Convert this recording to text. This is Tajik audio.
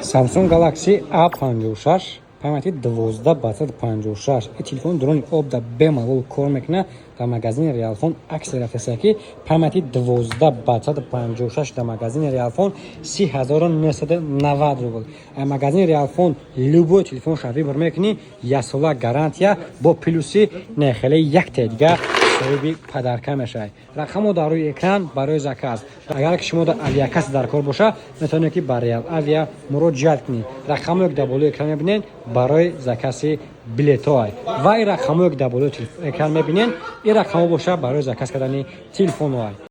Samsung Galaxy A56 памяти 1256. این تلفن درون об да бемалол кор мекуна. در магазини Realphone عکس گرفته که памяти 1256 در магазини Realphone 3990 рубл. магазини Realphone любой телефон шави бор мекуни 1 сола гарантия бо плюси нехеле як тедга соҳиби падарка мешавад. рақамро дар рӯи экран барои заказ. агар ки шумо дар авиакас дар кор боша, метавонед ки ба Real Avia муроҷиат кунед. рақамро ки дар болои экран мебинед барои закази билетҳо. ва ин рақамро ки дар болои экран мебинед, ин рақамро боша барои заказ кардани телефонҳо.